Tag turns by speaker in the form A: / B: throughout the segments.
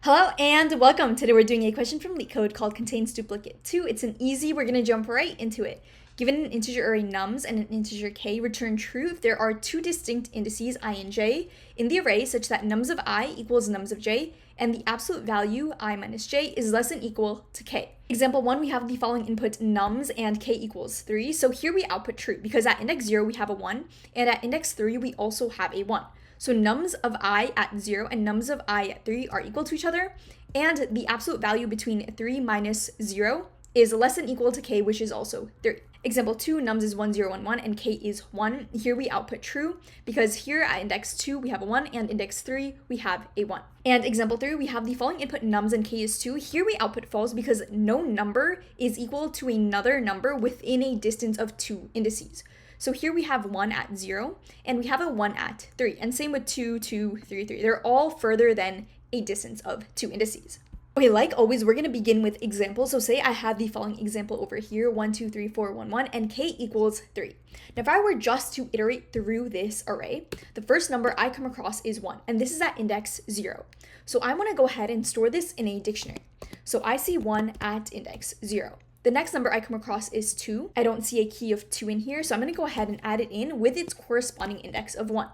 A: Hello and welcome. Today we're doing a question from LeetCode called contains duplicate 2. It's an easy, we're going to jump right into it. Given an integer array nums and an integer k, return true if there are two distinct indices I and j in the array such that nums of I equals nums of j and the absolute value I minus j is less than equal to k. Example 1, we have the following input nums and k equals 3. So here we output true because at index 0 we have a 1 and at index 3 we also have a 1. So nums of I at 0 and nums of I at 3 are equal to each other, and the absolute value between 3 minus 0 is less than equal to k, which is also 3. Example 2, nums is 1, 0, 1, 1, and k is 1. Here we output true, because here at index 2 we have a 1, and index 3 we have a 1. And example 3, we have the following input nums and k is 2. Here we output false because no number is equal to another number within a distance of 2 indices. So here we have 1 at 0, and we have a 1 at 3. And same with 2, 2, 3, 3. They're all further than a distance of 2 indices. Okay, like always, we're going to begin with examples. So say I have the following example over here, 1, 2, 3, 4, 1, 1, and k equals 3. Now, if I were just to iterate through this array, the first number I come across is 1, and this is at index 0. So I want to go ahead and store this in a dictionary. So I see 1 at index 0. The next number I come across is 2. I don't see a key of 2 in here, so I'm going to go ahead and add it in with its corresponding index of 1.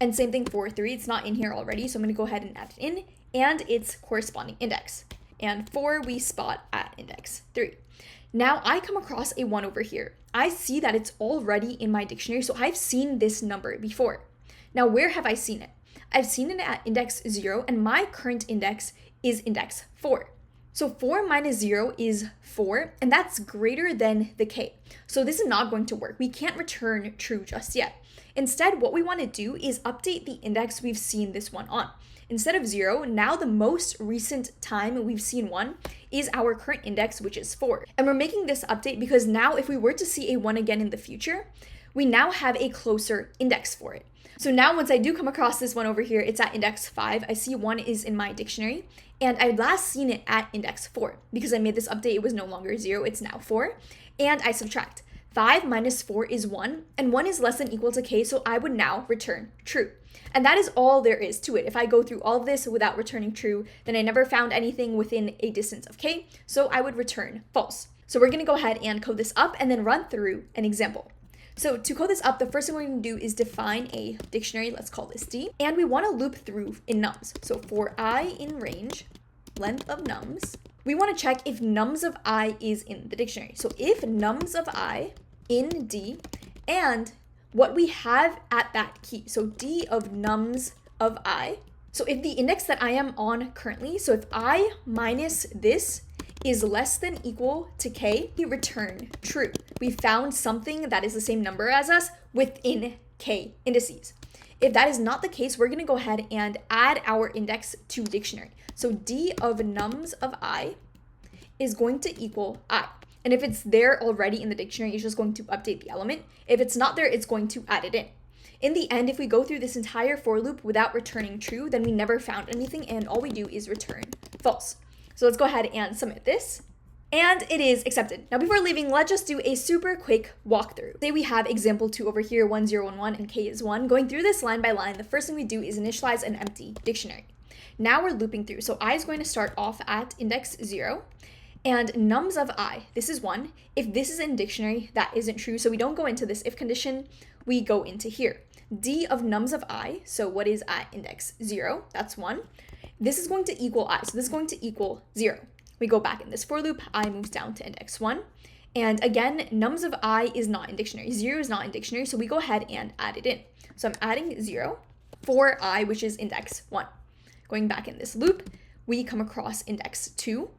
A: And same thing for 3. It's not in here already, so I'm going to go ahead and add it in and its corresponding index. And 4 we spot at index 3. Now I come across a 1 over here. I see that it's already in my dictionary, so I've seen this number before. Now where have I seen it? I've seen it at index 0, and my current index is index 4. So 4 minus 0 is 4, and that's greater than the k. So this is not going to work. We can't return true just yet. Instead, what we want to do is update the index we've seen this one on. Instead of 0, now the most recent time we've seen 1 is our current index, which is 4. And we're making this update because now if we were to see a 1 again in the future, we now have a closer index for it. So now once I do come across this one over here, it's at index 5. I see 1 is in my dictionary, and I'd last seen it at index 4. Because I made this update, it was no longer 0, it's now 4. And I subtract. 5 minus 4 is 1, and 1 is less than equal to k, so I would now return true. And that is all there is to it. If I go through all of this without returning true, then I never found anything within a distance of k, so I would return false. So we're going to go ahead and code this up and then run through an example. So to code this up, the first thing we're going to do is define a dictionary. Let's call this D. And we want to loop through in nums. So for I in range, length of nums, we want to check if nums of I is in the dictionary. So if nums of I in D and what we have at that key. So D of nums of I. So if the index that I am on currently, so if I minus this is less than equal to k, we return true. We found something that is the same number as us within k indices. If that is not the case, we're going to go ahead and add our index to dictionary. So D of nums of I is going to equal I. And if it's there already in the dictionary, it's just going to update the element. If it's not there, it's going to add it in. In the end, if we go through this entire for loop without returning true, then we never found anything, and all we do is return false. So let's go ahead and submit this. And it is accepted. Now before leaving, let's just do a super quick walkthrough. Say we have example 2 over here, 1, 0, 1, 1, and k is 1. Going through this line by line, the first thing we do is initialize an empty dictionary. Now we're looping through. So I is going to start off at index 0. And nums of I, this is 1. If this is in dictionary, that isn't true. So we don't go into this if condition, we go into here. D of nums of I, so what is at index 0? That's 1. This is going to equal I, so this is going to equal 0. We go back in this for loop, I moves down to index 1. And again, nums of I is not in dictionary. 0 is not in dictionary, so we go ahead and add it in. So I'm adding 0 for I, which is index 1. Going back in this loop, we come across index 2.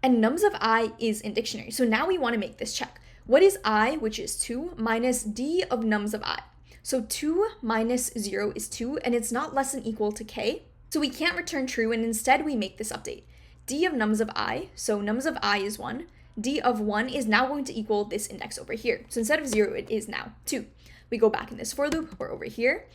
A: And nums of I is in dictionary. So now we want to make this check. What is I, which is 2, minus D of nums of I? So 2 minus 0 is 2, and it's not less than equal to k. So we can't return true, and instead we make this update. D of nums of I, so nums of I is 1. D of 1 is now going to equal this index over here. So instead of 0, it is now 2. We go back in this for loop, we're over here.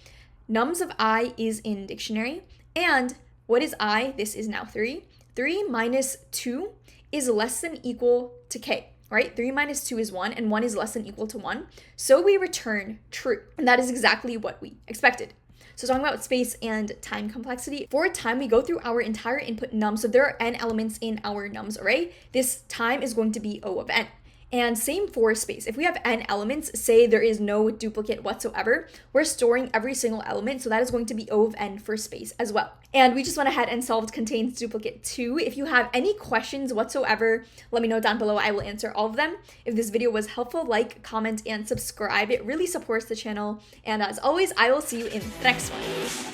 A: Nums of I is in dictionary, and what is I? This is now 3. 3 minus 2 is less than equal to k, right? 3 minus 2 is 1, and 1 is less than equal to 1. So we return true, and that is exactly what we expected. So talking about space and time complexity. For time, we go through our entire input num. So there are n elements in our nums array. This time is going to be O of n. And same for space. If we have n elements, say there is no duplicate whatsoever, we're storing every single element, so that is going to be O of n for space as well. And we just went ahead and solved contains duplicate 2. If you have any questions whatsoever, let me know down below. I will answer all of them. If this video was helpful, like, comment, and subscribe. It really supports the channel. And as always, I will see you in the next one.